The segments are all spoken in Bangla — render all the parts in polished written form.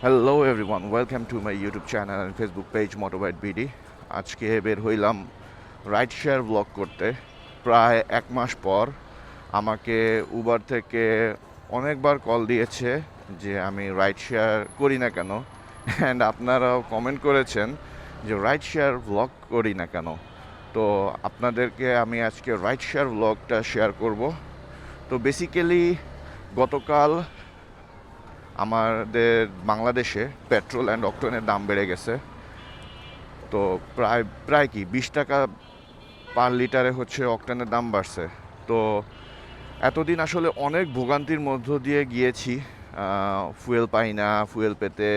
Hello everyone, welcome to my YouTube channel and Facebook page Motobyte BD. আজকে বের হইলাম রাইড শেয়ার ব্লগ করতে। প্রায় 1 মাস পর আমাকে উবার থেকে অনেকবার কল দিয়েছে যে আমি রাইড শেয়ার করি না কেন, অ্যান্ড আপনারাও কমেন্ট করেছেন যে রাইড শেয়ার ব্লগ করি না কেন। তো আপনাদেরকে আমি আজকে রাইড শেয়ার ব্লগটা শেয়ার করব। তো বেসিক্যালি গতকাল আমাদের বাংলাদেশে পেট্রোল অ্যান্ড অক্টেনের দাম বেড়ে গেছে। তো প্রায় প্রায় কি 20 টাকা পার লিটারে হচ্ছে অক্টেনের দাম বাড়ছে। তো এতদিন আসলে অনেক ভোগান্তির মধ্য দিয়ে গিয়েছি। ফুয়েল পাই না, ফুয়েল পেতে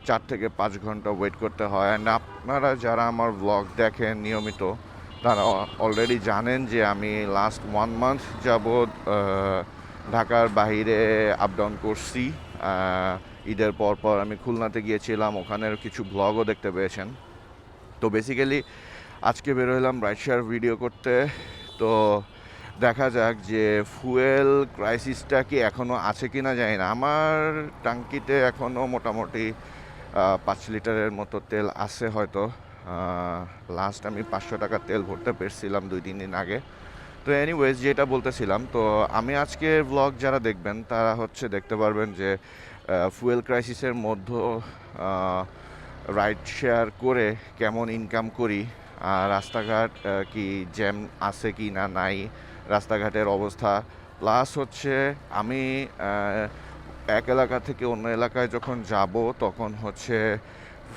4 থেকে 5 ঘন্টা ওয়েট করতে হয়। অ্যান্ড আপনারা যারা আমার ব্লগ দেখেন নিয়মিত, তারা অলরেডি জানেন যে আমি লাস্ট 1 মান্থ যাবৎ ঢাকার বাইরে আপ ডাউন করছি। ঈদের পর পর আমি খুলনাতে গিয়েছিলাম, ওখানের কিছু ব্লগও দেখতে পেয়েছেন। তো বেসিক্যালি আজকে বেরোলাম রাইড শেয়ার ভিডিও করতে। তো দেখা যাক যে ফুয়েল ক্রাইসিসটা কি এখনও আছে কি না জানি না। আমার টাঙ্কিতে এখনও মোটামুটি 5 লিটারের মতো তেল আছে হয়তো। লাস্ট আমি 500 টাকা তেল ভরতে পেরেছিলাম 2-3 দিন আগে। তো এনিওয়েজ, যেটা বলতেছিলাম, তো আমি আজকে ব্লগ যারা দেখবেন তারা হচ্ছে দেখতে পারবেন যে ফুয়েল ক্রাইসিসের মধ্যে রাইড শেয়ার করে কেমন ইনকাম করি, রাস্তাঘাট কি জ্যাম আছে কি না নাই, রাস্তাঘাটের অবস্থা। প্লাস হচ্ছে আমি এক এলাকা থেকে অন্য এলাকায় যখন যাব তখন হচ্ছে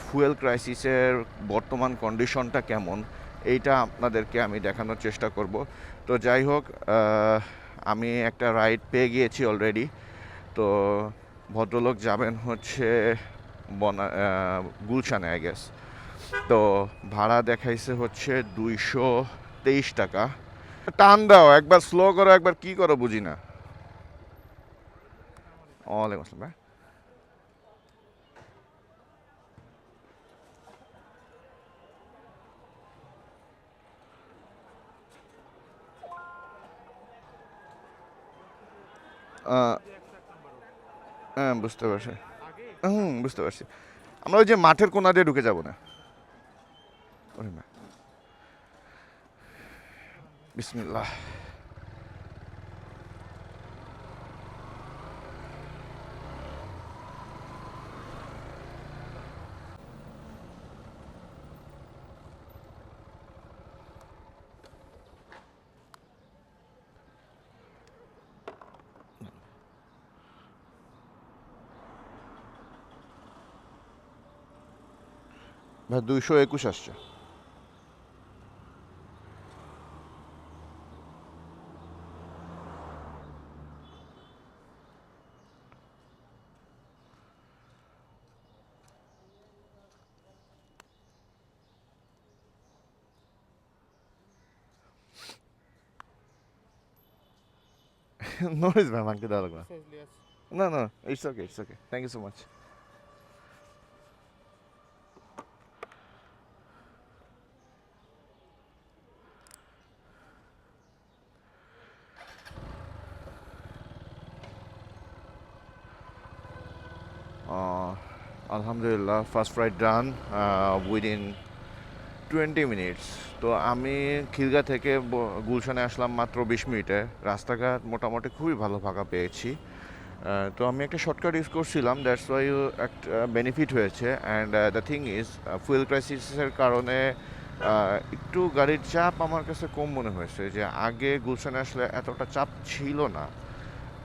ফুয়েল ক্রাইসিসের বর্তমান কন্ডিশনটা কেমন, এইটা আপনাদেরকে আমি দেখানোর চেষ্টা করব। তো যাই হোক, আমি একটা রাইড পেয়ে গিয়েছি অলরেডি। তো ভদ্রলোক যাবেন হচ্ছে গুলশানে আই গেস। তো ভাড়া দেখাইছে হচ্ছে 223 টাকা। টান দাও, একবার স্লো করো, একবার কি করো বুঝি না। ওয়ালাইকুম আসসালাম ভাই। আহ, হ্যাঁ, বুঝতে পারছি। বুঝতে পারছি। আমরা ওই যে মাঠের কোনা দিয়ে ঢুকে যাব না। ওরে না, বিসমিল্লাহ। ভাই 221 আসছে। নো ইজ ভাই, মানকে দেওয়া লাগবে না। না না, it's okay, it's okay, thank you so much. আলহামদুলিল্লাহ, first ride done within 20 minutes. তো আমি খিলগা থেকে গুলশানে আসলাম মাত্র 20 মিনিটে। রাস্তাঘাট মোটামুটি খুবই ভালো ফাঁকা পেয়েছি। তো আমি একটা শর্টকাট ইউজ করছিলাম, দ্যাটস ওয়াই একটা বেনিফিট হয়েছে। And the thing is, fuel ক্রাইসিসের কারণে একটু গাড়ির চাপ আমার কাছে কম মনে হয়েছে। যে আগে গুলশানে আসলে এতটা চাপ ছিল না।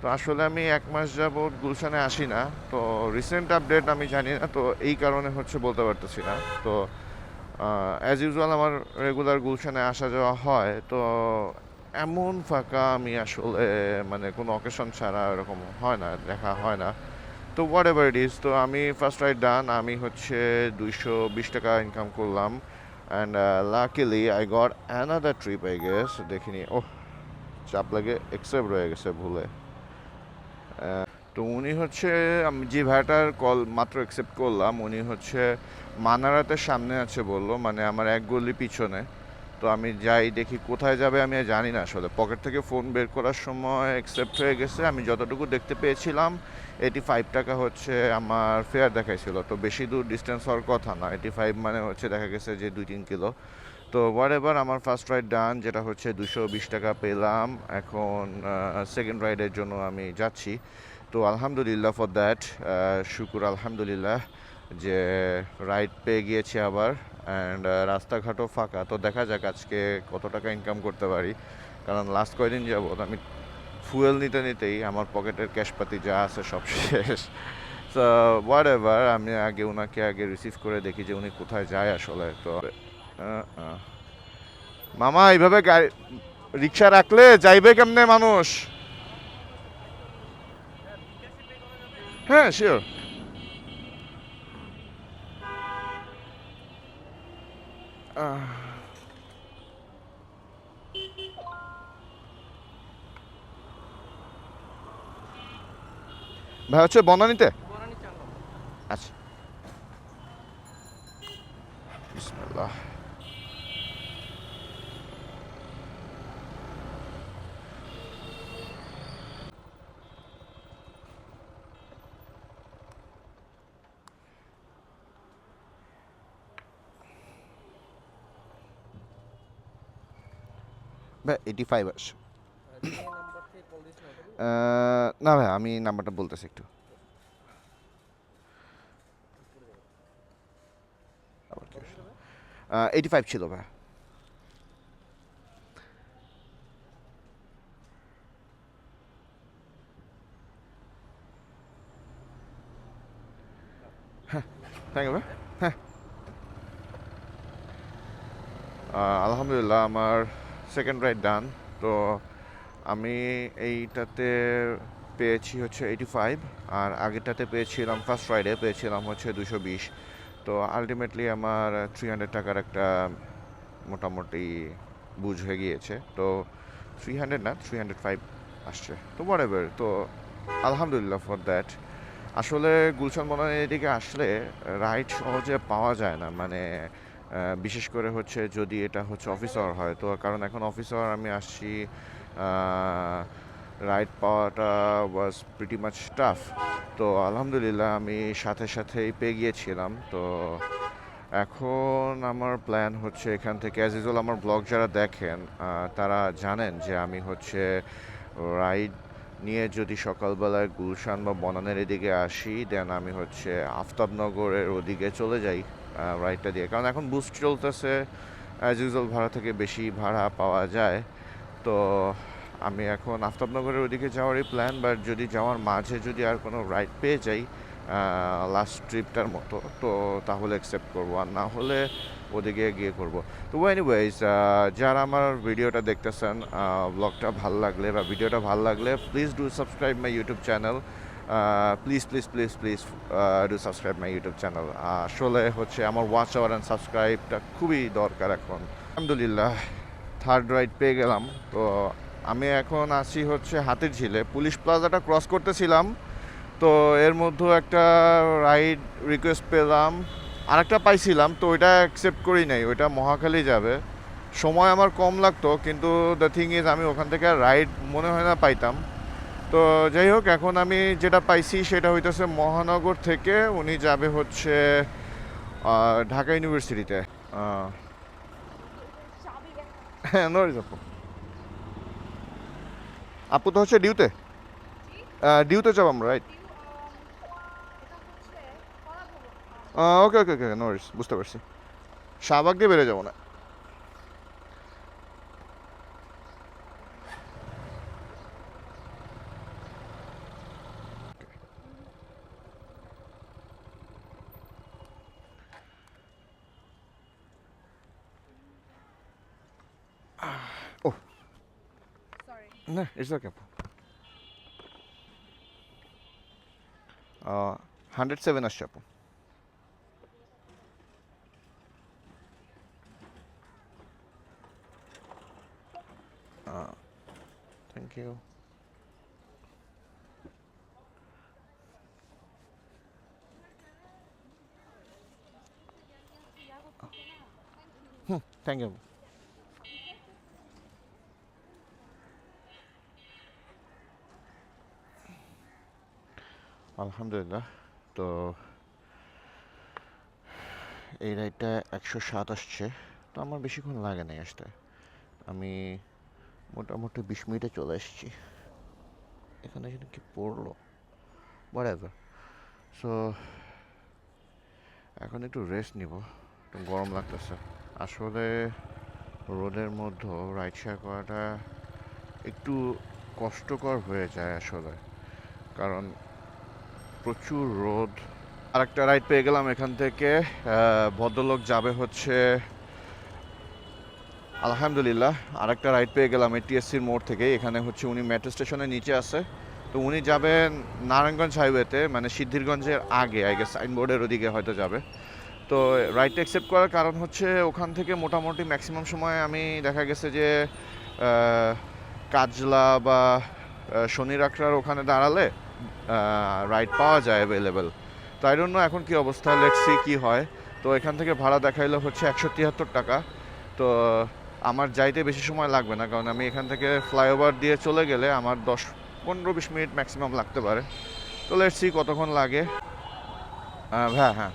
তো আসলে আমি 1 মাস যাবৎ গুলশানে আসি না, তো রিসেন্ট আপডেট আমি জানি না, তো এই কারণে হচ্ছে বলতে পারতেছি না। তো অ্যাজ ইউজুয়াল আমার রেগুলার গুলশানে আসা যাওয়া হয়। তো এমন ফাঁকা আমি আসলে মানে কোনো অকেশন ছাড়া এরকম হয় না, দেখা হয় না। তো হোয়াট এভার ইট ইজ, তো আমি ফার্স্ট রাইড ডান। আমি হচ্ছে 220 টাকা ইনকাম করলাম। And luckily I got another trip I guess. দেখিনি, ওহ, চাপ লাগে এক্সেপ্ট রয়ে গেছে ভুলে। তো উনি হচ্ছে, আমি যে ভাইটার কল মাত্র অ্যাকসেপ্ট করলাম, উনি হচ্ছে মানারাতের সামনে আছে বললো, মানে আমার এক গলি পিছনে। তো আমি যাই দেখি কোথায় যাবে আমি জানি না আসলে। পকেট থেকে ফোন বের করার সময় অ্যাকসেপ্ট হয়ে গেছে। আমি যতটুকু দেখতে পেয়েছিলাম 85 টাকা হচ্ছে আমার ফেয়ার দেখাইছিল। তো বেশি দূর ডিস্টেন্স হওয়ার কথা না। 85 মানে হচ্ছে দেখা গেছে যে 2-3 কিলো। তো হোয়াটএভার, আমার ফার্স্ট রাইড ডান, যেটা হচ্ছে 220 টাকা পেলাম। এখন সেকেন্ড রাইডের জন্য আমি যাচ্ছি। তো আলহামদুলিল্লাহ ফর দ্যাট, শুকুর আলহামদুলিল্লাহ যে রাইড পেয়ে গিয়েছি আবার। অ্যান্ড রাস্তাঘাটও ফাঁকা। তো দেখা যাক আজকে কত টাকা ইনকাম করতে পারি, কারণ লাস্ট কয়দিন যাবত আমি ফুয়েল নিতে নিতেই আমার পকেটের ক্যাশপাতি যা আছে সব শেষ। তো হোয়াট এভার, আমি আগে ওনাকে আগে রিসিভ করে দেখি যে উনি কোথায় যায় আসলে। তো মামা এইভাবে গাড়ি রিক্সা রাখলে যাইবে কেমনে মানুষ? হ্যাঁ শিওর। ভাই হচ্ছে বনানীতে। আচ্ছা, বিসমিল্লাহ। ভাই 85 আসে। না ভাই, আমি নাম্বারটা বলতেছি একটু। 85 ছিল ভাই। থ্যাংক ইউ ভাই। হ্যাঁ, আলহামদুলিল্লাহ আমার সেকেন্ড রাইড ডান। তো আমি এইটাতে পেয়েছি হচ্ছে 85, আর আগেরটাতে পেয়েছিলাম ফার্স্ট রাইডে পেয়েছিলাম হচ্ছে 220। তো আলটিমেটলি আমার 300 টাকার একটা মোটামুটি বুঝ হয়ে গিয়েছে। তো 300 না, 305 আসছে। তো হোয়াটএভার, তো আলহামদুলিল্লাহ ফর দ্যাট। আসলে গুলশান বনানীর এদিকে আসলে রাইড সহজে পাওয়া যায় না, মানে বিশেষ করে হচ্ছে যদি এটা হচ্ছে অফিস আওয়ার হয়। তো কারণ এখন অফিস আওয়ার আমি আসছি, রাইড পাওয়াটা ওয়াজ প্রিটি মাচ টাফ। তো আলহামদুলিল্লাহ আমি সাথে সাথেই পেয়ে গিয়েছিলাম। তো এখন আমার প্ল্যান হচ্ছে এখান থেকে, অ্যাজ ইউজুয়াল আমার ব্লগ যারা দেখেন তারা জানেন যে আমি হচ্ছে রাইড নিয়ে যদি সকালবেলায় গুলশান বা বনানের এদিকে আসি, দেন আমি হচ্ছে আফতাবনগরের ওদিকে চলে যাই রাইডটা দিয়ে, কারণ এখন বুস্ট চলতেছে। অ্যাজ ইউজুয়াল ভাড়া থেকে বেশি ভাড়া পাওয়া যায়। তো আমি এখন আফতাবনগরের ওদিকে যাওয়ারই প্ল্যান, বাট যদি যাওয়ার মাঝে যদি আর কোনো রাইড পেয়ে যাই লাস্ট ট্রিপটার মতো, তো তাহলে অ্যাকসেপ্ট করবো, আর না হলে ওদিকে গিয়ে করব। তো এনিওয়েজ, যারা আমার ভিডিওটা দেখতেছেন, ব্লগটা ভালো লাগলে বা ভিডিওটা ভালো লাগলে please do subscribe my YouTube channel. Please please please please do subscribe my YouTube channel. আসলে হচ্ছে আমার ওয়াচ আওয়ার অ্যান্ড সাবস্ক্রাইবটা খুবই দরকার এখন। আলহামদুলিল্লাহ থার্ড রাইড পেয়ে গেলাম। তো আমি এখন আছি হচ্ছে হাতির ঝিলে, পুলিশ প্লাজাটা ক্রস করতেছিলাম। তো এর মধ্যেও একটা রাইড রিকোয়েস্ট পেলাম, আরেকটা পাইছিলাম, তো ওইটা অ্যাকসেপ্ট করি নাই, ওইটা মহাখালী যাবে। সময় আমার কম লাগতো, কিন্তু দ্য থিং ইজ আমি ওখান থেকে রাইড মনে হয় না পাইতাম। তো যাই হোক, এখন আমি যেটা পাইছি সেটা হইতেছে মহানগর থেকে উনি যাবে হচ্ছে ঢাকা ইউনিভার্সিটিতে। হ্যাঁ, নরিজ আপু। আপু তো হচ্ছে ডিউতে, ডিউতে যাবো আমরা, রাইট? ওকে ওকে ওকে, নরিজ, বুঝতে পারছি। শাহবাগ দিয়ে বেড়ে যাবো না। ও না, ইটস ওকে আপু। 107 আসছে আপু। Thank you. Thank you. আলহামদুলিল্লাহ। তো এই রাইডটা 107 আসছে, তো আমার বেশিক্ষণ লাগে নাই আসতে। আমি মোটামুটি 20 মিনিটে চলে এসেছি। এখানে যেন কি পড়লো, whatever. সো এখন একটু রেস্ট নিব, একটু গরম লাগতেছে। আসলে রোদের মধ্যে রাইড শেয়ার করাটা একটু কষ্টকর হয়ে যায় আসলে, কারণ প্রচুর রোদ। আরেকটা রাইড পেয়ে গেলাম এখান থেকে। ভদ্রলোক যাবে হচ্ছে, আলহামদুলিল্লাহ আরেকটা রাইড পেয়ে গেলাম এটিএসসির মোড় থেকে। এখানে হচ্ছে উনি মেট্রো স্টেশনের নিচে আছে, তো উনি যাবেন নারায়ণগঞ্জ হাইওয়েতে, মানে সিদ্ধিরগঞ্জের আগে, আই গেস সাইনবোর্ডের ওদিকে হয়তো যাবে। তো রাইডটা অ্যাকসেপ্ট করার কারণ হচ্ছে ওখান থেকে মোটামুটি ম্যাক্সিমাম সময় আমি দেখা গেছে যে কাজলা বা শনির আখড়ার ওখানে দাঁড়ালে রাইড পাওয়া যায় অ্যাভেলেবেল। তাই জন্য এখন কি অবস্থা, লেটস সি কি হয়। তো এখান থেকে ভাড়া দেখাইলো হচ্ছে 173 টাকা। তো আমার যাইতে বেশি সময় লাগবে না, কারণ আমি এখান থেকে ফ্লাইওভার দিয়ে চলে গেলে আমার 10-15-20 মিনিট ম্যাক্সিমাম লাগতে পারে। তো লেটস সি কতক্ষণ লাগে। হ্যাঁ হ্যাঁ,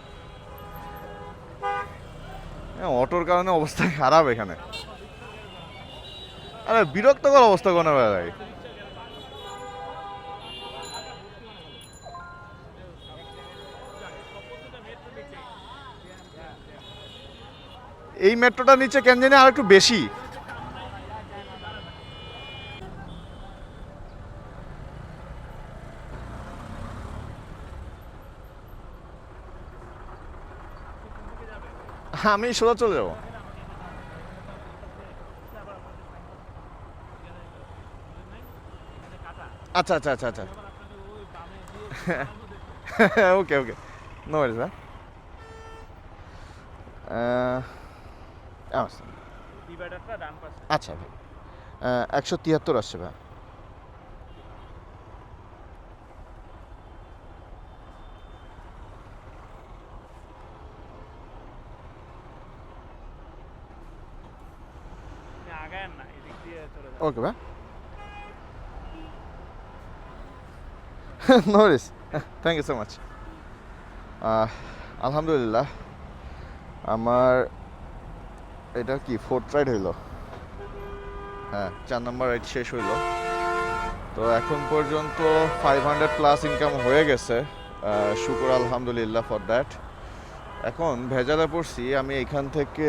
অটোর কারণে অবস্থা খারাপ এখানে। আরে বিরক্তকর অবস্থা কোনো বেলায়। এই মেট্রোটা নিচে কেন জানি আর একটু বেশি। আমি সোজা চলে যাবো। আচ্ছা আচ্ছা আচ্ছা আচ্ছা, ওকে ওকে, নো ওয়ারিজ। আচ্ছা ভাই, 173 আসছে ভাই। ওকে ভাই, no worries, thank you so much. আলহামদুলিল্লাহ আমার এটা কি 4th রাইড হইলো। হ্যাঁ, 4 নম্বর রাইড শেষ হইলো। তো এখন পর্যন্ত 500 প্লাস ইনকাম হয়ে গেছে, শুকর আলহামদুলিল্লাহ ফর দ্যাট। এখন ভেজালে পড়ছি, আমি এখান থেকে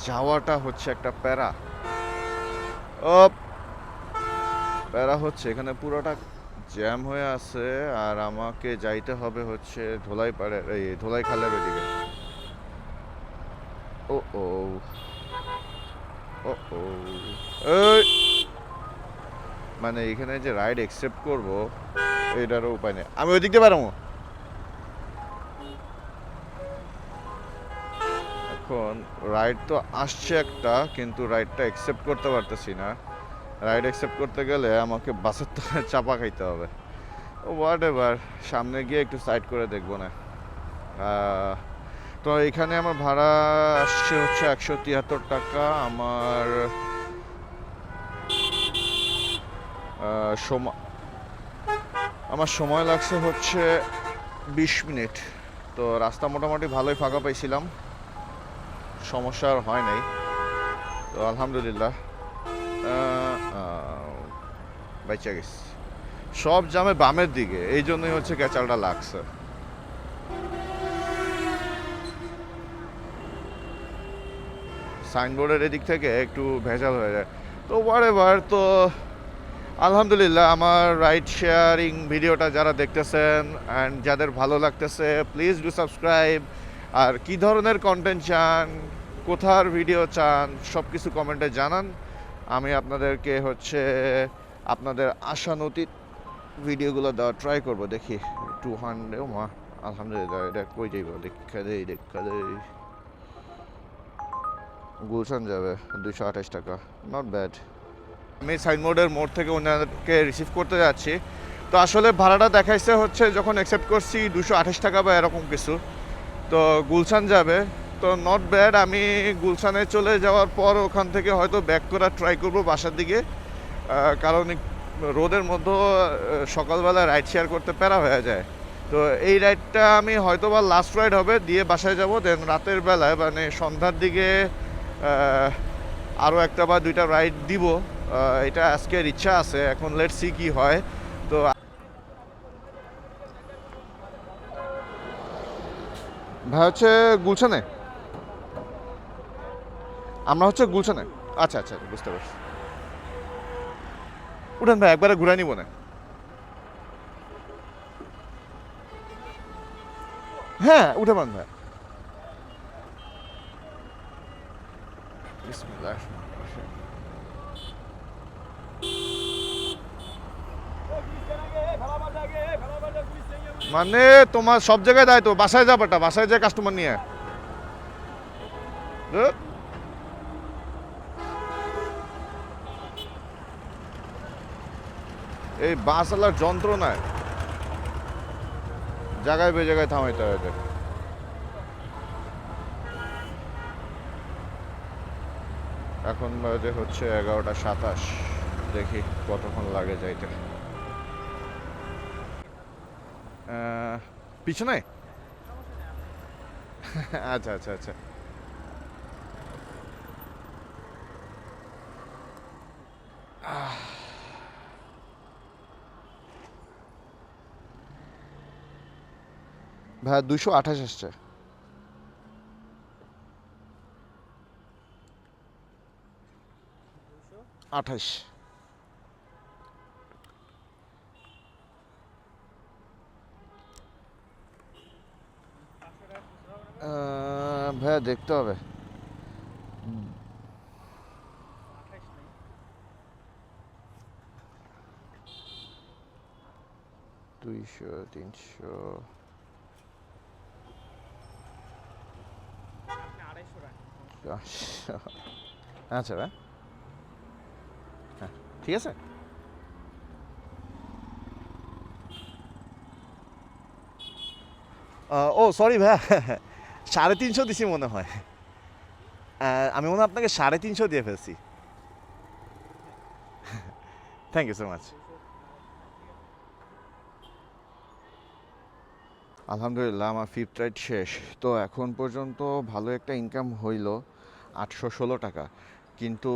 যাওয়াটা হচ্ছে একটা প্যারা। ও প্যারা হচ্ছে, এখানে পুরোটা জ্যাম হয়ে আছে, আর আমাকে যাইতে হবে হচ্ছে ধোলাইপাড়ের, এই ধোলাইখালের ওইদিকে। ও ও ও ও, এই মানে এখানে যে রাইড অ্যাকসেপ্ট করব এটারও উপায় নেই। আমি ওই দিক দিয়ে পারবো। এখন রাইড তো আসছে একটা, কিন্তু রাইডটা অ্যাকসেপ্ট করতে পারতেছি না। রাইড অ্যাকসেপ্ট করতে গেলে আমাকে বাসের তলায় চাপা খাইতে হবে। ও হোয়াট এভার, সামনে গিয়ে একটু সাইড করে দেখবো না। তো এখানে আমার ভাড়া আসছে হচ্ছে 173 টাকা। আমার সময় লাগছে হচ্ছে 20 মিনিট। তো রাস্তা মোটামুটি ভালোই ফাঁকা পাইছিলাম, সমস্যা আর হয় নাই। তো আলহামদুলিল্লাহ বাইচা গেছি। সব জামে বামের দিকে, এই জন্যই হচ্ছে ক্যাচালটা লাগছে। সাইনবোর্ডের এদিক থেকে একটু ভেজাল হয়ে যায়। তো হোয়াটএভার, তো আলহামদুলিল্লাহ আমার রাইড শেয়ারিং ভিডিওটা যারা দেখতেছেন অ্যান্ড যাদের ভালো লাগতেছে, প্লিজ ডু সাবস্ক্রাইব। আর কি ধরনের কন্টেন্ট চান, কোথার ভিডিও চান, সব কিছু কমেন্টে জানান। আমি আপনাদেরকে হচ্ছে আপনাদের আশানুতীত ভিডিওগুলো দেওয়া ট্রাই করবো। দেখি 200, ও মা, আলহামদুলিল্লাহ এটা কই যাইব, দেখা দেই। গুলশান যাবে 228 টাকা, নট ব্যাড। আমি সাইনবোর্ডের মোড় থেকে ওনাদেরকে রিসিভ করতে যাচ্ছি। তো আসলে ভাড়াটা দেখাইছে হচ্ছে, যখন অ্যাকসেপ্ট করছি 228 টাকা বা এরকম কিছু। তো গুলশান যাবে, তো নট ব্যাড। আমি গুলশানে চলে যাওয়ার পর ওখান থেকে হয়তো ব্যাক করার ট্রাই করবো বাসার দিকে, কারণ রোদের মধ্যে সকালবেলা রাইড শেয়ার করতে প্যারা হয়ে যায়। তো এই রাইডটা আমি হয়তো বা লাস্ট রাইড হবে, দিয়ে বাসায় যাব। দেন রাতের বেলায় মানে সন্ধ্যার দিকে আরও একটা বা দুইটা রাইড দিব। এটা আজকের ইচ্ছা আছে, এখন লেটস সি কি হয়। তো ভাই হচ্ছে গুলশানে, আমরা হচ্ছে গুলশানে। আচ্ছা আচ্ছা, বুঝতে পারছি। উঠেন ভাই, একবারে ঘুরাই নিব না। হ্যাঁ উঠে পান ভাই। বিসমিল্লাহ। মানে তোমার সব জায়গায় দায়িত্ব, বাসায় যাবাটা, বাসায় যায় কাস্টমার নিয়ে। ধুর। এই বাস আলার যন্ত্রণায় জায়গায় বে জায়গায় থামাইতে হয় এদের। এখন বাজে হচ্ছে 11টা 27। দেখি কতক্ষণ লাগে যাইতে। পিছনে। আচ্ছা আচ্ছা আচ্ছা। ভাই 228 আসছে। 28। ভাইয়া দেখতে হবে। 200 300। আচ্ছা ভাই, হ্যাঁ ঠিক আছে। ও সরি ভাইয়া, 350 দিছি মনে হয়। আমি মনে হয় আপনাকে 350 দিয়ে ফেলছি। Thank you so much. আলহামদুলিল্লাহ আমার ফিফথ রাইড শেষ। তো এখন পর্যন্ত ভালো একটা ইনকাম হইল 816 টাকা। কিন্তু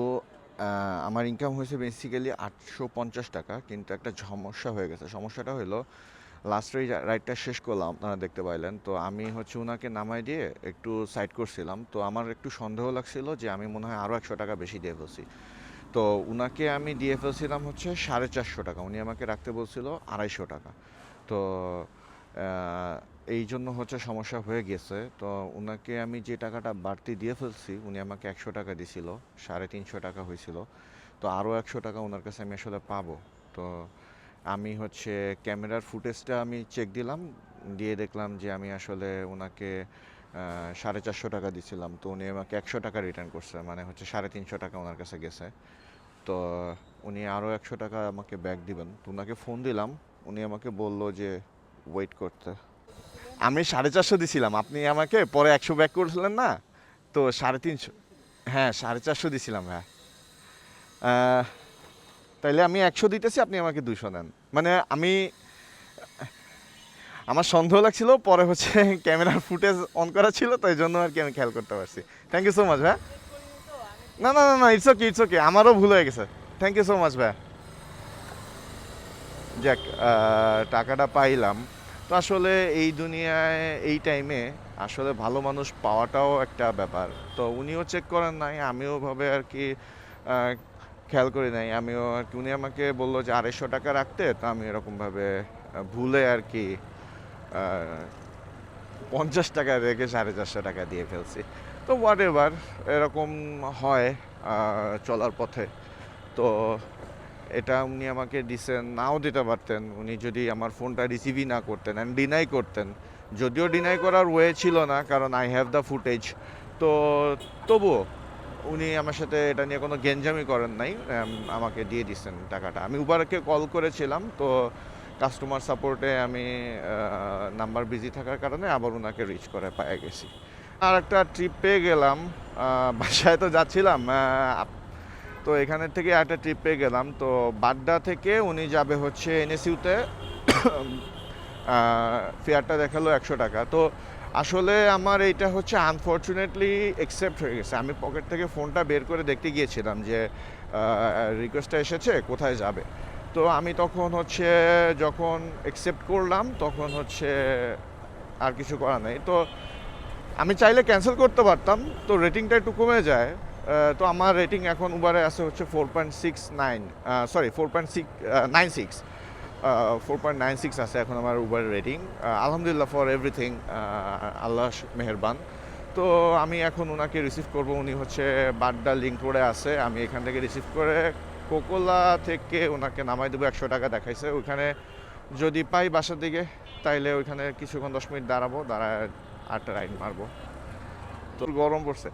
আমার ইনকাম হয়েছে বেসিক্যালি 850 টাকা। কিন্তু একটা সমস্যা হয়ে গেছে। সমস্যাটা হলো লাস্ট রাইডটা শেষ করলাম, আপনারা দেখতে পাইলেন। তো আমি হচ্ছে ওনাকে নামাই দিয়ে একটু সাইড করছিলাম। তো আমার একটু সন্দেহ লাগছিল যে আমি মনে হয় আরও 100 টাকা বেশি দিয়ে ফেলছি। তো উনাকে আমি দিয়ে ফেলছিলাম হচ্ছে 450 টাকা, উনি আমাকে রাখতে বলছিল 250 টাকা। তো এই জন্য হচ্ছে সমস্যা হয়ে গেছে। তো উনাকে আমি যে টাকাটা বাড়তি দিয়ে ফেলছি, উনি আমাকে 100 টাকা দিছিল, 350 টাকা হয়েছিল। তো আরও 100 টাকা ওনার কাছে আমি আসলে পাবো। তো আমি হচ্ছে ক্যামেরার ফুটেজটা আমি চেক দিলাম, দিয়ে দেখলাম যে আমি আসলে ওনাকে 450 টাকা দিছিলাম। তো উনি আমাকে 100 টাকা রিটার্ন করছে, মানে হচ্ছে 350 টাকা ওনার কাছে গেছে। তো উনি আরও 100 টাকা আমাকে ব্যাক দিবেন। তো ওনাকে ফোন দিলাম, উনি আমাকে বলল যে ওয়েট করতে। আমি 450 দিছিলাম, আপনি আমাকে পরে 100 ব্যাক করছিলেন না? তো 350। হ্যাঁ 450 দিছিলাম হ্যাঁ। তাইলে আমি 100 দিতেছি, আপনি আমাকে 200 নেন। মানে আমি, আমার সন্দেহ লাগছিল, পরে হচ্ছে ক্যামেরার ফুটেজ অন করা ছিল, তো এই জন্য আর কি আমি খেয়াল করতে পারছি। থ্যাংক ইউ সো মাচ ভাই। না না না না, ইটস ওকে ইটস ওকে, আমারও ভুল হয়ে গেছে। থ্যাংক ইউ সো মাচ ভাই। যাক, টাকাটা পাইলাম। তো আসলে এই দুনিয়ায় এই টাইমে আসলে ভালো মানুষ পাওয়াটাও একটা ব্যাপার। তো উনিও চেক করেন নাই, আমিও ভাবে আর কি আহ, খেয়াল করি নাই। আমিও আর কি, উনি আমাকে বললো যে 250 টাকা রাখতে, তো আমি এরকমভাবে ভুলে আর কি 50 টাকা রেখে 450 টাকা দিয়ে ফেলছি। তো হোয়াট এভার, এরকম হয় চলার পথে। তো এটা উনি আমাকে দিছেন, নাও দিতে পারতেন উনি যদি আমার ফোনটা রিসিভই না করতেন অ্যান্ড ডিনাই করতেন। যদিও ডিনাই করার ওয়ে ছিল না, কারণ আই হ্যাভ দ্য ফুটেজ। তো তবুও উনি আমার সাথে এটা নিয়ে কোনো গেঞ্জামি করেন নাই, আমাকে দিয়ে দিচ্ছেন টাকাটা। আমি উবারকে কল করেছিলাম, তো কাস্টমার সাপোর্টে আমি নাম্বার বিজি থাকার কারণে আবার ওনাকে রিচ করে পেয়ে গেছি। আর একটা ট্রিপ পেয়ে গেলাম, বাসায় তো যাচ্ছিলাম। তো এখানের থেকে একটা ট্রিপ পেয়ে গেলাম। তো বাড্ডা থেকে উনি যাবে হচ্ছে এনএসইউতে ফেয়ারটা দেখালো 100 টাকা। তো আসলে আমার এইটা হচ্ছে আনফর্চুনেটলি অ্যাকসেপ্ট হয়ে গেছে। আমি পকেট থেকে ফোনটা বের করে দেখতে গিয়েছিলাম যে রিকোয়েস্টটা এসেছে, কোথায় যাবে। তো আমি তখন হচ্ছে যখন অ্যাকসেপ্ট করলাম তখন হচ্ছে আর কিছু করার নেই। তো আমি চাইলে ক্যান্সেল করতে পারতাম, তো রেটিংটা একটু কমে যায়। তো আমার রেটিং এখন উবারে আছে হচ্ছে 4.69, সরি 4.96, 4.96 আছে এখন আমার উবার রেটিং। আলহামদুলিল্লাহ ফর এভরিথিং, আল্লাহ মেহেরবান। তো আমি এখন ওনাকে রিসিভ করব, উনি হচ্ছে বাড্ডা লিঙ্ক রোডে আছে, আমি এখান থেকে রিসিভ করে কোকোলা থেকে ওনাকে নামাই দেবো। 100 টাকা দেখাইছে, ওইখানে যদি পাই বাসার দিকে তাইলে ওইখানে কিছুক্ষণ 10 মিনিট দাঁড়াবো, দাঁড়ায় আটটা রাইড মারবো। তো গরম পড়ছে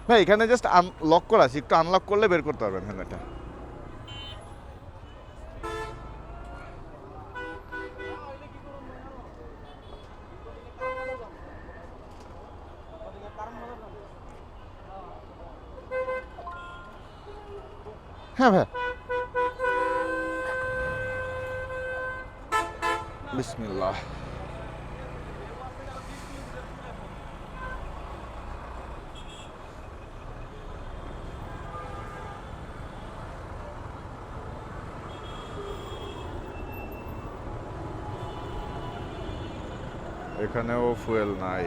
ভাই, এখানে জাস্ট লক করা আছে, একটু আনলক করলে বের করতে পারবেন হেলমেটটা। হ্যাঁ ভাই, বিসমিল্লাহ। এখানেও ফুয়েল নাই,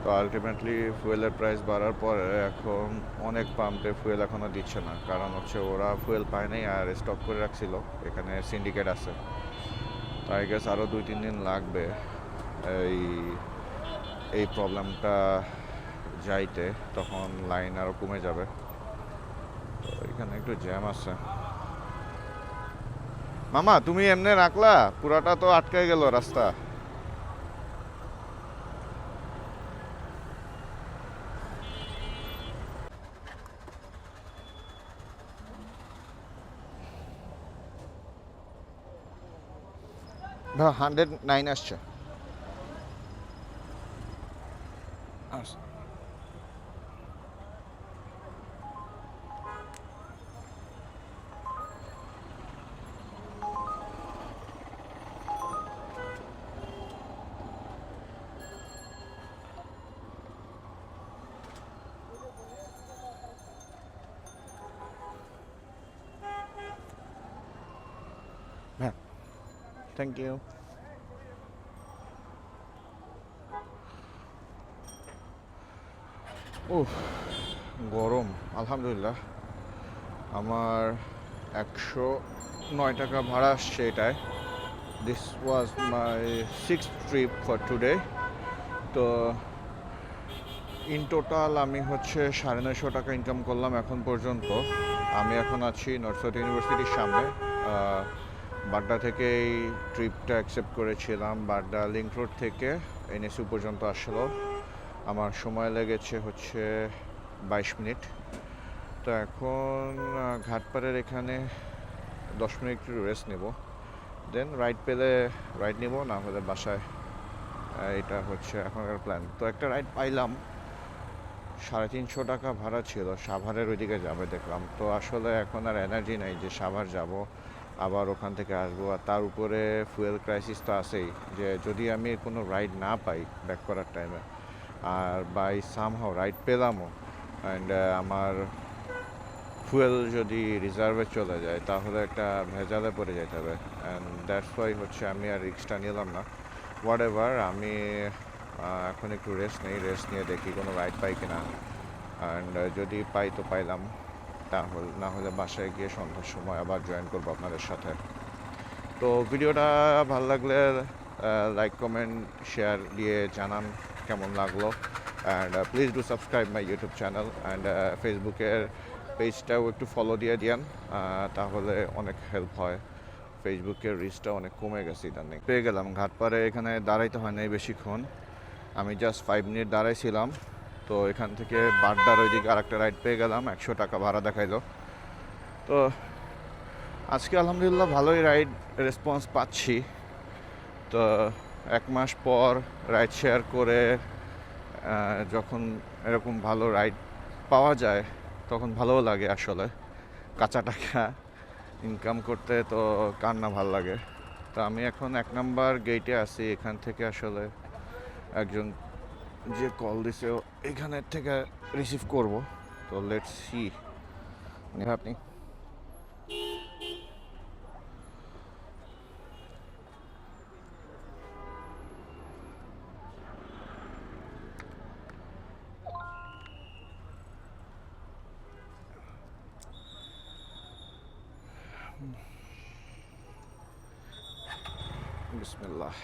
তো আলটিমেটলি ফুয়েলের প্রাইস বাড়ার পরে এখন অনেক পাম্পে ফুয়েল এখনও দিচ্ছে না, কারণ হচ্ছে ওরা ফুয়েল পায় নাই আর স্টক করে রাখছিল, এখানে সিন্ডিকেট আছে। তো আই গেস আরও 2-3 দিন লাগবে এই এই প্রবলেমটা যাইতে, তখন লাইন আরও কমে যাবে। তো এখানে একটু জ্যাম আছে। মামা তুমি এমনি রাখলা, পুরাটা তো আটকে গেল রাস্তা। 109 আসছে। আচ্ছা। হ্যাঁ, থ্যাংক ইউ। উফ, গরম। আলহামদুলিল্লাহ আমার 109 টাকা ভাড়া আসছে এটায়। This was my 6th trip for today. তো ইন টোটাল আমি হচ্ছে 950 টাকা ইনকাম করলাম এখন পর্যন্ত। আমি এখন আছি নর্থ সাউথ ইউনিভার্সিটির সামনে। বাড্ডা থেকে এই ট্রিপটা অ্যাকসেপ্ট করেছিলাম। বাড্ডা লিঙ্ক রোড থেকে এনএসইউ পর্যন্ত আসলো আমার সময় লেগেছে হচ্ছে 22 মিনিট। তো এখন ঘাটপাড়ের এখানে 10 মিনিট একটু রেস্ট নেব, দেন রাইড পেলে রাইড নেব, না হলে বাসায়। এটা হচ্ছে এখনকার প্ল্যান। তো একটা রাইড পাইলাম, 350 টাকা ভাড়া ছিল, সাভারের ওইদিকে যাবে দেখলাম। তো আসলে এখন আর এনার্জি নাই যে সাভার যাব, আবার ওখান থেকে আসবো। আর তার উপরে ফুয়েল ক্রাইসিস তো আছেই, যে যদি আমি কোনো রাইড না পাই ব্যাক করার টাইমে, আর বাই সামহাও রাইড পেলামও, অ্যান্ড আমার ফুয়েল যদি রিজার্ভে চলে যায় তাহলে একটা ভেজালে পড়ে যেতে হবে। অ্যান্ড দ্যাটস ওয়াই হচ্ছে আমি আর রিক্সটা নিলাম না। হোয়াট এভার, আমি এখন একটু রেস্ট নেই, রেস্ট নিয়ে দেখি কোনো রাইড পাই কিনা। অ্যান্ড যদি পাই তো পাইলাম, তাহলে না হলে বাসায় গিয়ে সন্ধ্যার সময় আবার জয়েন করবো আপনাদের সাথে। তো ভিডিওটা ভালো লাগলে লাইক কমেন্ট শেয়ার দিয়ে জানান কেমন লাগলো। And please do subscribe my YouTube channel, and ফেসবুকের পেজটাও একটু ফলো দিয়ে দিয়ান, তাহলে অনেক হেল্প হয়। ফেসবুকের রিচটা অনেক কমে গেছে ইদানিং। পেয়ে গেলাম ঘাটপাড়ে, এখানে দাঁড়াইতে হয় নাই বেশিক্ষণ, আমি জাস্ট 5 মিনিট দাঁড়াইছিলাম। তো এখান থেকে বাড্ডার ওইদিকে আরেকটা রাইড পেয়ে গেলাম, 100 টাকা ভাড়া দেখাইলো। তো আজকে আলহামদুলিল্লাহ ভালোই রাইড রেসপন্স পাচ্ছি। তো 1 মাস পর রাইড শেয়ার করে যখন এরকম ভালো রাইড পাওয়া যায় তখন ভালোও লাগে আসলে। কাঁচা টাকা ইনকাম করতে তো কার না ভালো লাগে। তো আমি এখন 1 নাম্বার গেটে আছি। এখান থেকে আসলে একজন যে কল দিছে এখানের থেকে রিসিভ করব। তো লেটস সি। আপনি বিসমিল্লাহ।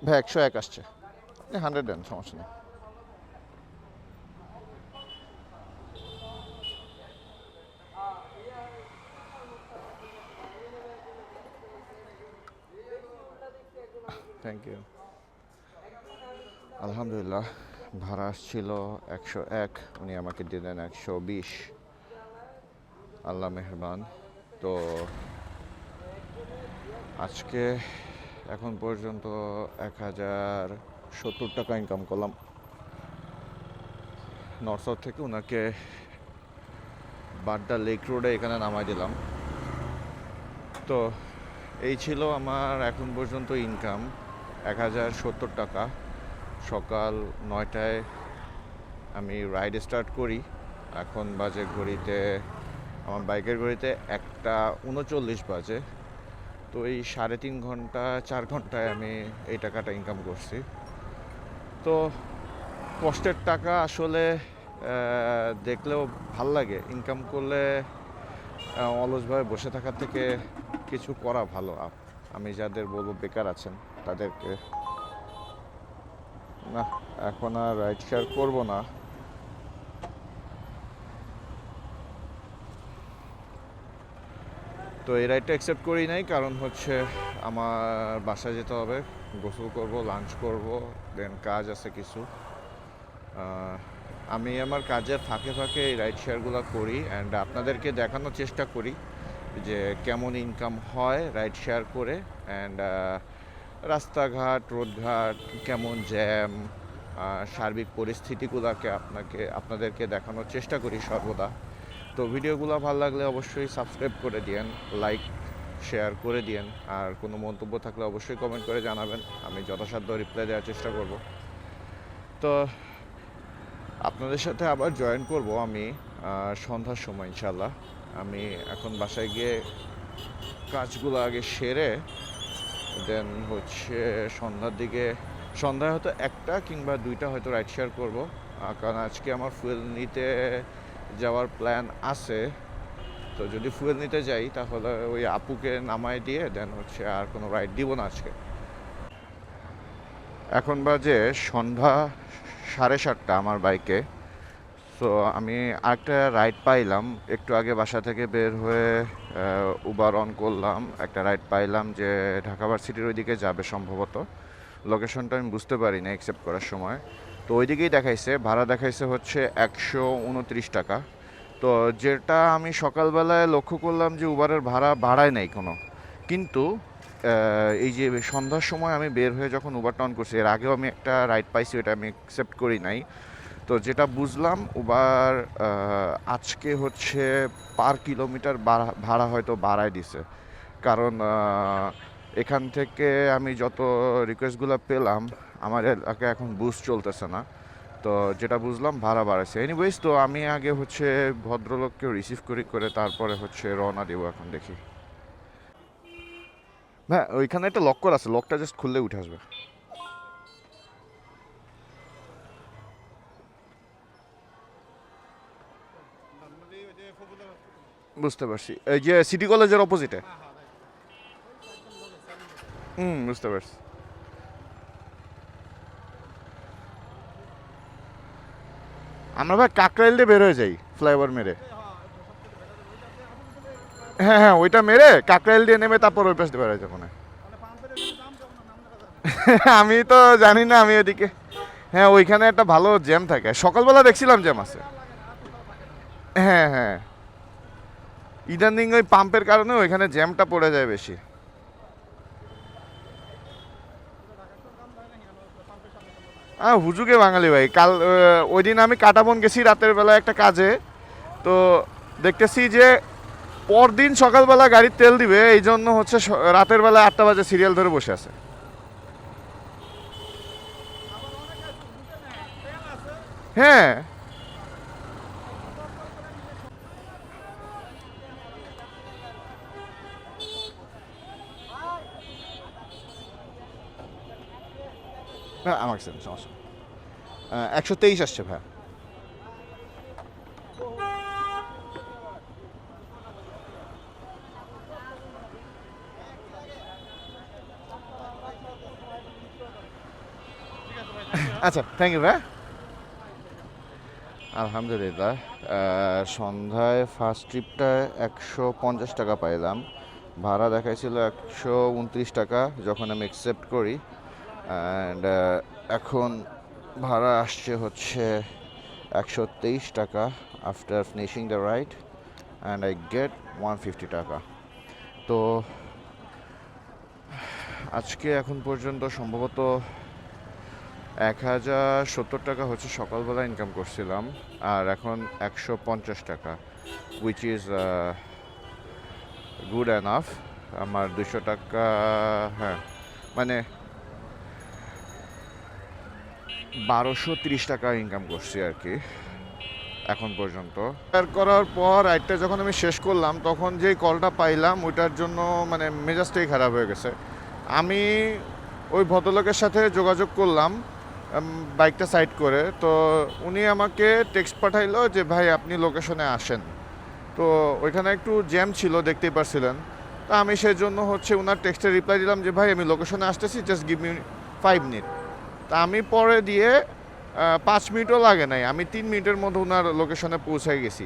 ভাই 101 আসছে, 100 দেন, সমস্যা নেই। Thank you. আলহামদুলিল্লাহ, ভাড়া আসছিল 101, উনি আমাকে দিলেন 120। আল্লাহ মেহরবান। তো আজকে এখন পর্যন্ত 1070 টাকা ইনকাম করলাম নর্থ সাউথ থেকে। ওনাকে বাড্ডা লেক রোডে এখানে নামাই দিলাম। তো এই ছিল আমার এখন পর্যন্ত ইনকাম, 1070 টাকা। সকাল 9টায় আমি রাইড স্টার্ট করি। এখন বাজে ঘড়িতে, আমার বাইকের ঘড়িতে 1:39 বাজে। তো এই 3.5 ঘন্টা 4 ঘন্টায় আমি এই টাকাটা ইনকাম করছি। তো কষ্টের টাকা আসলে দেখলেও ভাল লাগে। ইনকাম করলে অলসভাবে বসে থাকার থেকে কিছু করা ভালো। আমি যাদের বলবো বেকার আছেন তাদেরকে, না এখন আর রাইড শেয়ার করবো না। তো এই রাইডটা অ্যাকসেপ্ট করি নাই, কারণ হচ্ছে আমার বাসায় যেতে হবে, গোসল করব, লাঞ্চ করব, দেন কাজ আছে কিছু। আমি আমার কাজের ফাঁকে ফাঁকে এই রাইড শেয়ারগুলো করি অ্যান্ড আপনাদেরকে দেখানোর চেষ্টা করি যে কেমন ইনকাম হয় রাইড শেয়ার করে। অ্যান্ড রাস্তাঘাট, রোডঘাট, কেমন জ্যাম, সার্বিক পরিস্থিতিগুলোকে আপনাদেরকে দেখানোর চেষ্টা করি সর্বদা। তো ভিডিওগুলো ভালো লাগলে অবশ্যই সাবস্ক্রাইব করে দিয়েন, লাইক শেয়ার করে দিয়েন, আর কোনো মন্তব্য থাকলে অবশ্যই কমেন্ট করে জানাবেন, আমি যথাসাধ্য রিপ্লাই দেওয়ার চেষ্টা করব। তো আপনাদের সাথে আবার জয়েন করব আমি সন্ধ্যার সময় ইনশাল্লাহ। আমি এখন বাসায় গিয়ে কাজগুলো আগে সেরে দেন হচ্ছে সন্ধ্যার দিকে, সন্ধ্যায় হয়তো 1টা কিংবা 2টা হয়তো রাইড শেয়ার করবো, কারণ আজকে আমার ফুয়েল নিতে যাওয়ার প্ল্যান আছে। তো যদি ফুয়েল নিতে যাই তাহলে ওই আপুকে নামায় দিয়ে দেন হচ্ছে আর কোনো রাইড দিব না আজকে। এখন বাজে সন্ধ্যা 7:30 আমার বাইকে। সো আমি আরেকটা রাইড পাইলাম একটু আগে, বাসা থেকে বের হয়ে উবার অন করলাম, একটা রাইড পাইলাম যে ঢাকা ভার্সিটির ওইদিকে যাবে সম্ভবত। লোকেশনটা আমি বুঝতে পারি না অ্যাকসেপ্ট করার সময়। তো ওইদিকেই দেখাইছে, ভাড়া দেখাইছে হচ্ছে 129 টাকা। তো যেটা আমি সকালবেলায় লক্ষ্য করলাম যে উবারের ভাড়া বাড়ায় নাই কোনো, কিন্তু এই যে সন্ধ্যার সময় আমি বের হয়ে যখন উবারটা অন করছি, এর আগেও আমি একটা রাইড পাইছি, ওটা আমি অ্যাকসেপ্ট করি নাই। তো যেটা বুঝলাম উবার আজকে হচ্ছে পার কিলোমিটার ভাড়া হয়তো বাড়ায় দিছে, কারণ এখান থেকে আমি যত রিকোয়েস্টগুলো পেলাম আমার এলাকায় এখন বুস্ট চলতেছে না। তো যেটা বুঝলাম ভাড়া বাড়াচ্ছে। এনিওয়েজ, তো আমি আগে হচ্ছে ভদ্রলোককে রিসিভ করে তারপরে হচ্ছে রওনা দেবো। এখন দেখি, হ্যাঁ ওইখানে একটা লক করা আছে, লকটা জাস্ট খুললে উঠে আসবে। বুঝতে পারছি, এই যে সিটি কলেজের অপোজিটে। বুঝতে পারছি। আমরা ভাই কাকরাইল দিয়ে বের হয়ে যাই ফ্লাইওভার মেরে। হ্যাঁ হ্যাঁ, ওইটা মেরে কাকরাইল দিয়ে নেমে তারপর ওই পাশ দিয়ে বের হয়ে যাবো না। আমি তো জানি না, আমি ওদিকে। হ্যাঁ, ওইখানে একটা ভালো জ্যাম থাকে, সকালবেলা দেখছিলাম জ্যাম আছে। হ্যাঁ হ্যাঁ, ইদানিং ওই পাম্পের কারণে ওইখানে জ্যামটা পড়ে যায় বেশি। হুজুগে বাঙালি ভাই, কাল ওই দিন আমি কাটাবন গেছি রাতের বেলা একটা কাজে। তো দেখতেছি যে পরদিন সকালবেলা গাড়ির তেল দিবে, এই জন্য হচ্ছে রাতের বেলা 8টা বাজে সিরিয়াল ধরে বসে আছে। হ্যাঁ। হ্যাঁ, আমার সমস্যা 123 আসছে ভাই। আচ্ছা, থ্যাংক ইউ ভাই। আলহামদুলিল্লাহ, সন্ধ্যায় ফার্স্ট ট্রিপটায় 150 টাকা পাইলাম। ভাড়া দেখাইছিল 129 টাকা যখন আমি অ্যাকসেপ্ট করি, অ্যান্ড এখন ভাড়া আসছে হচ্ছে 123 টাকা after finishing the ride, and I get 150 টাকা। তো আজকে এখন পর্যন্ত সম্ভবত 1070 টাকা হচ্ছে সকালবেলা ইনকাম করছিলাম, আর এখন 150 টাকা, উইচ ইজ গুড এনাফ। আমার 200 টাকা, হ্যাঁ মানে 1230 টাকা ইনকাম করছি আর কি এখন পর্যন্ত। আর করার পর রাইডটা যখন আমি শেষ করলাম, তখন যেই কলটা পাইলাম ওইটার জন্য মানে মেজাজটাই খারাপ হয়ে গেছে। আমি ওই ভদ্রলোকের সাথে যোগাযোগ করলাম বাইকটা সাইড করে, তো উনি আমাকে টেক্সট পাঠাইলো যে ভাই আপনি লোকেশনে আসেন। তো ওইখানে একটু জ্যাম ছিল, দেখতেই পারছিলেন। তো আমি সেই জন্য হচ্ছে ওনার টেক্সটে রিপ্লাই দিলাম যে ভাই আমি লোকেশনে আসতেছি, জাস্ট গিভ মি 5 মিনিট। তা আমি পরে দিয়ে 5 মিনিটও লাগে নাই, আমি 3 মিনিটের মধ্যে ওনার লোকেশনে পৌঁছাই গেছি।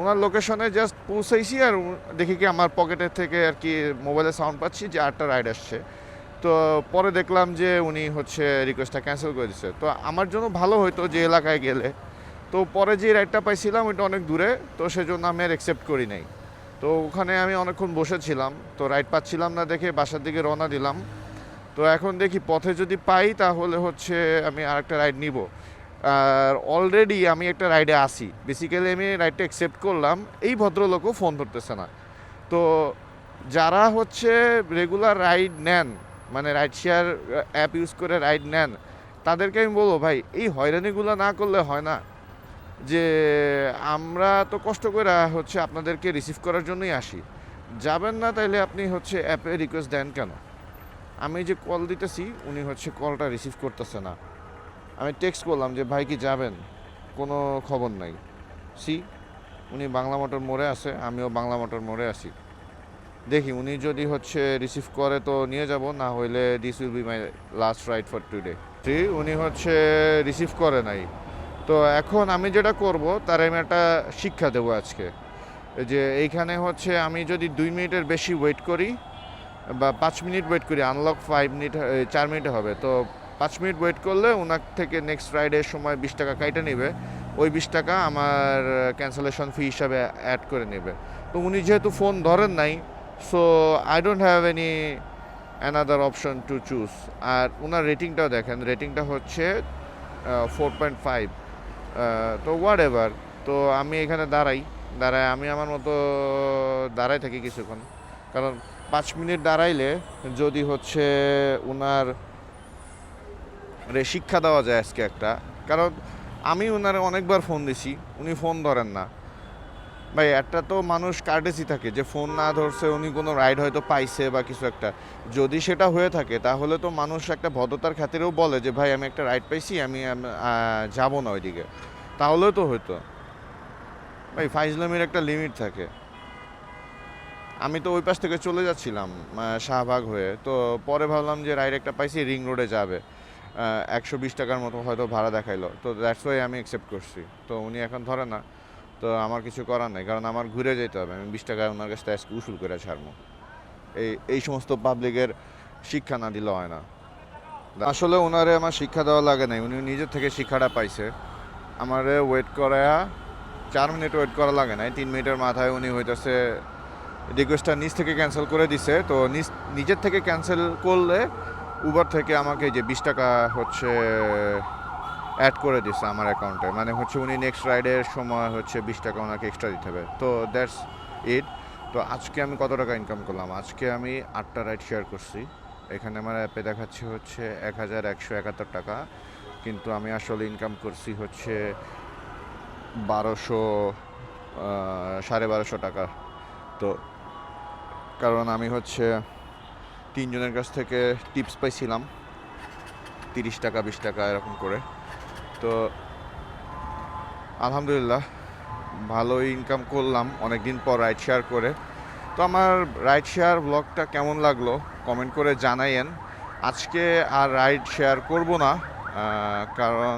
ওনার লোকেশনে জাস্ট পৌঁছাইছি, আর দেখি কি আমার পকেটের থেকে আর কি মোবাইলে সাউন্ড পাচ্ছি যে 8টা রাইড আসছে। তো পরে দেখলাম যে উনি হচ্ছে রিকোয়েস্টটা ক্যান্সেল করে দিচ্ছে। তো আমার জন্য ভালো হতো যে এলাকায় গেলে। তো পরে যে রাইডটা পাইছিলাম ওইটা অনেক দূরে, তো সেজন্য আমি আর অ্যাকসেপ্ট করি নাই। তো ওখানে আমি অনেকক্ষণ বসেছিলাম, তো রাইড পাচ্ছিলাম না দেখে বাসার দিকে রওনা দিলাম। তো এখন দেখি পথে যদি পাই তাহলে হচ্ছে আমি আরেকটা রাইড নিব। আর অলরেডি আমি একটা রাইডে আসি, বেসিক্যালি আমি রাইডটা অ্যাকসেপ্ট করলাম, এই ভদ্রলোকও ফোন ধরতেছে না। তো যারা হচ্ছে রেগুলার রাইড নেন, মানে রাইড শেয়ার অ্যাপ ইউজ করে রাইড নেন, তাদেরকে আমি বলবো ভাই এই হয়রানিগুলো না করলে হয় না। যে আমরা তো কষ্ট করে হচ্ছে আপনাদেরকে রিসিভ করার জন্যই আসি, যাবেন না তাইলে আপনি হচ্ছে অ্যাপে রিকোয়েস্ট দেন কেন? আমি যে কল দিতেছি উনি হচ্ছে কলটা রিসিভ করতেছে না। আমি টেক্সট করলাম যে ভাই কি যাবেন, কোনো খবর নাই। সি, উনি বাংলা মোটর মোড়ে আছে, আমিও বাংলা মোটর মোড়ে আছি। দেখি উনি যদি হচ্ছে রিসিভ করে তো নিয়ে যাব, না হইলে this will be my last ride for today. উনি হচ্ছে রিসিভ করে নাই। তো এখন আমি যেটা করব তার আমি একটা শিক্ষা দেবো আজকে, যে এইখানে হচ্ছে আমি যদি 2 মিনিটের বেশি ওয়েট করি বা 5 মিনিট ওয়েট করি, আনলক 5 মিনিট 4 মিনিটে হবে, তো 5 মিনিট ওয়েট করলে ওনার থেকে নেক্সট ফ্রাইডের সময় 20 টাকা কাইটা নেবে। ওই 20 টাকা আমার ক্যান্সেলেশন ফি হিসাবে অ্যাড করে নেবে। তো উনি যেহেতু ফোন ধরেন নাই, so I don't have any another option to choose. আর ওনার রেটিংটাও দেখেন, রেটিংটা হচ্ছে 4.5। তো হোয়াট এভার, তো আমি এখানে দাঁড়াই আমি আমার মতো দাঁড়াই থাকি কিছুক্ষণ। কারণ 5 মিনিট দাঁড়াইলে যদি হচ্ছে ওনার শিক্ষা দেওয়া যায় আজকে একটা। কারণ আমি ওনারে অনেকবার ফোন দিছি, উনি ফোন ধরেন না। ভাই একটা তো মানুষ কার্টেসি থাকে, যে ফোন না ধরছে উনি কোনো রাইড হয়তো পাইছে বা কিছু একটা। যদি সেটা হয়ে থাকে তাহলে তো মানুষ একটা ভদ্রতার খাতিরেও বলে যে ভাই আমি একটা রাইড পাইছি, আমি যাব না ওইদিকে, তাহলেও তো হয়তো। ভাই ফাইজলামির একটা লিমিট থাকে। আমি তো ওই পাশ থেকে চলে যাচ্ছিলাম শাহবাগ হয়ে, তো পরে ভাবলাম যে রাইড একটা পাইছি, রিং রোডে যাবে, 120 টাকার মতো হয়তো ভাড়া দেখাইলো, তো দ্যাটস ওয়াই আমি অ্যাকসেপ্ট করছি। তো উনি এখন ধরে না, তো আমার কিছু করার নেই, কারণ আমার ঘুরে যেতে হবে। আমি 20 টাকা ওনার কাছ থেকে উসুল করে ছাড়বো। এই সমস্ত পাবলিকের শিক্ষা না দিলে হয় না। আসলে ওনারে আমার শিক্ষা দেওয়া লাগে নাই, উনি নিজের থেকে শিক্ষাটা পাইছে। আমারে ওয়েট করা 4 মিনিট ওয়েট করা লাগে নাই, 3 মিনিটের মাথায় উনি হইতেছে রিকোয়েস্টটা নিজ থেকে ক্যান্সেল করে দিছে। তো নিজের থেকে ক্যান্সেল করলে উবার থেকে আমাকে যে 20 টাকা হচ্ছে অ্যাড করে দিছে আমার অ্যাকাউন্টে, মানে হচ্ছে উনি নেক্সট রাইডের সময় হচ্ছে 20 টাকা ওনাকে এক্সট্রা দিতে হবে। তো দ্যাটস ইট। তো আজকে আমি কত টাকা ইনকাম করলাম? আজকে আমি 8টা রাইড শেয়ার করছি। এখানে আমার অ্যাপে দেখাচ্ছি হচ্ছে 1171 টাকা, কিন্তু আমি আসলে ইনকাম করছি হচ্ছে 1200 1250 টাকা। তো কারণ আমি হচ্ছে 3 জনের কাছ থেকে টিপস পাইছিলাম 30 টাকা 20 টাকা এরকম করে। তো আলহামদুলিল্লাহ ভালোই ইনকাম করলাম অনেক দিন পর রাইড শেয়ার করে। তো আমার রাইড শেয়ার ব্লগটা কেমন লাগলো কমেন্ট করে জানাইয়েন। আজকে আর রাইড শেয়ার করব না, কারণ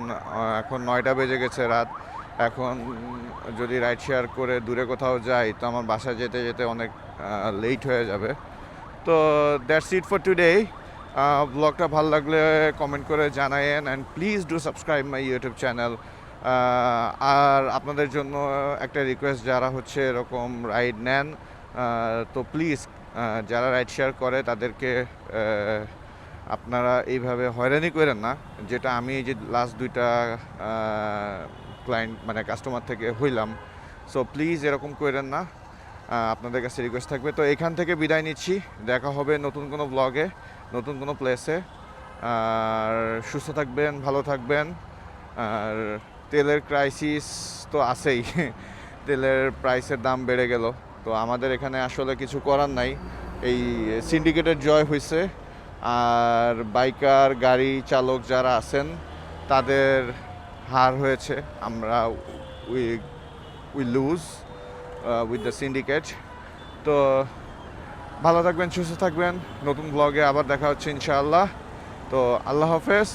এখন 9টা বেজে গেছে রাত। এখন যদি রাইড শেয়ার করে দূরে কোথাও যাই তো আমার বাসায় যেতে যেতে অনেক লেট হয়ে যাবে। তো দ্যাটস ইট ফর টুডে। ব্লগটা ভালো লাগলে কমেন্ট করে জানায়েন, and please do subscribe my YouTube channel. আর আপনাদের জন্য একটা রিকোয়েস্ট, যারা হচ্ছে এরকম রাইড নেন তো প্লিজ যারা রাইড শেয়ার করে তাদেরকে আপনারা এইভাবে হয়রানি করেন না, যেটা আমি যে লাস্ট 2টা ক্লায়েন্ট মানে কাস্টমার থেকে হইলাম। সো প্লিজ এরকম করেন না, আপনাদের কাছে রিকোয়েস্ট থাকবে। তো এখান থেকে বিদায় নিচ্ছি, দেখা হবে নতুন কোনো ব্লগে, নতুন কোনো প্লেসে। আর সুস্থ থাকবেন, ভালো থাকবেন। আর তেলের ক্রাইসিস তো আছেই তেলের প্রাইসের দাম বেড়ে গেল, তো আমাদের এখানে আসলে কিছু করার নাই। এই সিন্ডিকেটের জয় হয়েছে, আর বাইকার গাড়ি চালক যারা আছেন তাদের হার হয়েছে। আমরা we loose with the syndicate. তো ভালো থাকবেন, সুস্থ থাকবেন, নতুন ব্লগে আবার দেখা হচ্ছে ইনশাআল্লাহ। তো আল্লাহ হাফেজ।